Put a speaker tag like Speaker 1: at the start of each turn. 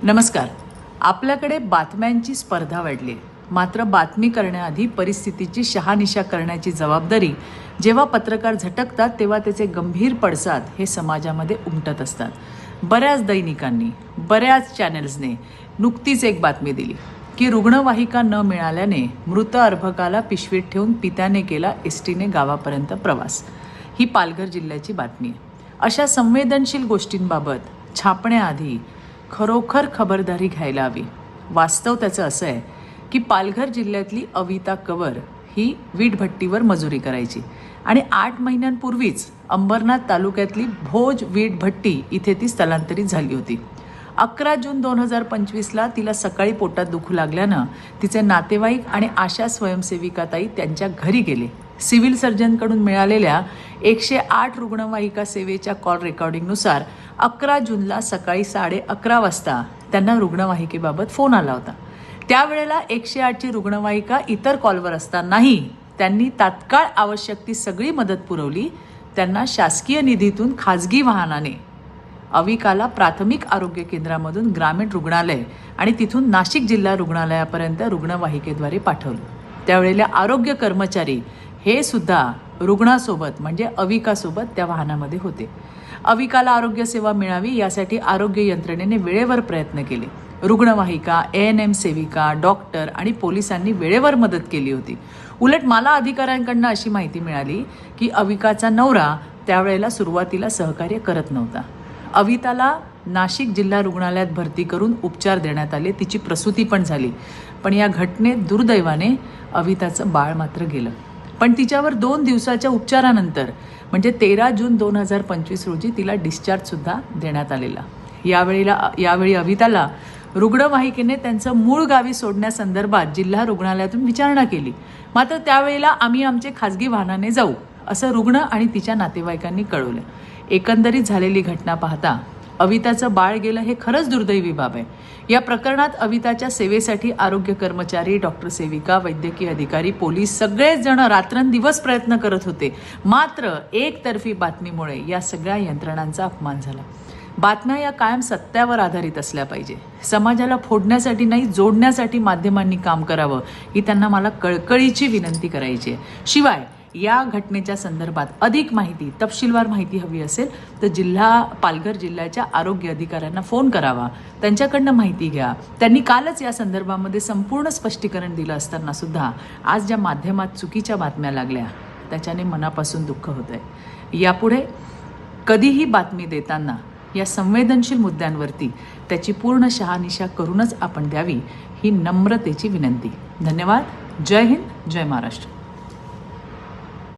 Speaker 1: नमस्कार. आपल्याकडे बातम्यांची स्पर्धा वाढली आहे. मात्र बातमी करण्याआधी परिस्थितीची शहानिशा करण्याची जबाबदारी जेव्हा पत्रकार झटकतात तेव्हा त्याचे गंभीर पडसाद हे समाजामध्ये उमटत असतात. बऱ्याच दैनिकांनी, बऱ्याच चॅनल्सने नुकतीच एक बातमी दिली की रुग्णवाहिका न मिळाल्याने मृत अर्भकाला पिशवीत ठेवून पित्याने केला एसटीने गावापर्यंत प्रवास. ही पालघर जिल्ह्याची बातमी आहे. अशा संवेदनशील गोष्टींबाबत छापण्याआधी खरोखर खबरदारी घ्यायला हवी. वास्तव त्याचं असं आहे की पालघर जिल्ह्यातली अविता कवर ही वीटभट्टीवर मजुरी करायची आणि 8 महिन्यांपूर्वीच अंबरनाथ तालुक्यातली भोज वीटभट्टी इथे ती स्थलांतरित झाली होती. 11 जून 2025ला तिला सकाळी पोटात दुखू लागल्यानं तिचे नातेवाईक आणि आशा स्वयंसेविकाताई त्यांच्या घरी गेले. सिव्हिल सर्जनकडून मिळालेल्या 108 रुग्णवाहिका सेवेच्या कॉल रेकॉर्डिंगनुसार 11 जूनला सकाळी 11:30 वाजता त्यांना रुग्णवाहिकेबाबत फोन आला होता. त्यावेळेला 108ची रुग्णवाहिका इतर कॉलवर असतानाही त्यांनी तात्काळ आवश्यक ती सगळी मदत पुरवली. त्यांना शासकीय निधीतून खाजगी वाहनाने अविकाला प्राथमिक आरोग्य केंद्रामधून ग्रामीण रुग्णालय आणि तिथून नाशिक जिल्हा रुग्णालयापर्यंत रुग्णवाहिकेद्वारे पाठवलं. त्यावेळेला आरोग्य कर्मचारी हे सुद्धा रुग्णासोबत म्हणजे अविकासोबत त्या वाहनामध्ये होते. अविकाला आरोग्य सेवा मिळावी यासाठी आरोग्य यंत्रणेने वेळेवर प्रयत्न केले. रुग्णवाहिका, ANM सेविका, डॉक्टर आणि पोलिसांनी वेळेवर मदत केली होती. उलट मला अधिकाऱ्यांकडून अशी माहिती मिळाली की अविकाचा नवरा त्यावेळेला सुरुवातीला सहकार्य करत नव्हता. अविताला नाशिक जिल्हा रुग्णालयात भरती करून उपचार देण्यात आले. तिची प्रसूती पण झाली. पण या घटनेत दुर्दैवाने अविताचं बाळ मात्र गेलं. पण तिच्यावर 2 दिवसाच्या उपचारानंतर म्हणजे 13 जून 2025 रोजी तिला डिस्चार्जसुद्धा देण्यात आलेला. यावेळी अविताला रुग्णवाहिकेने त्यांचं मूळ गावी सोडण्यासंदर्भात जिल्हा रुग्णालयातून विचारणा केली. मात्र त्यावेळेला आम्ही आमचे खाजगी वाहनाने जाऊ असं रुग्ण आणि तिच्या नातेवाईकांनी कळवलं. एकंदरीत झालेली घटना पाहता अविताचं बाळ गेलं हे खरंच दुर्दैवी बाब आहे. या प्रकरणात अविताच्या सेवेसाठी आरोग्य कर्मचारी, डॉक्टर सेविका, वैद्यकीय अधिकारी, पोलीस सगळेच जण रात्रंदिवस प्रयत्न करत होते. मात्र एकतर्फी बातमीमुळे या सगळ्या यंत्रणांचा अपमान झाला. बातम्या या कायम सत्यावर आधारित असल्या पाहिजे. समाजाला फोडण्यासाठी नाही, जोडण्यासाठी माध्यमांनी काम करावं ही त्यांना मला कळकळीची विनंती करायची आहे. शिवाय या घटनेच्या संदर्भात अधिक माहिती, तपशीलवार माहिती हवी असेल तर पालघर जिल्ह्याच्या आरोग्य अधिकाऱ्यांना फोन करावा, त्यांच्याकडनं माहिती घ्या. त्यांनी कालच या संदर्भामध्ये संपूर्ण स्पष्टीकरण दिलं असताना सुद्धा आज ज्या माध्यमात चुकीच्या बातम्या लागल्या त्याच्याने मनापासून दुःख होत आहे. यापुढे कधीही बातमी देताना या संवेदनशील मुद्द्यांवरती त्याची पूर्ण शहानिशा करूनच आपण द्यावी ही नम्रतेची विनंती. धन्यवाद. जय हिंद, जय महाराष्ट्र.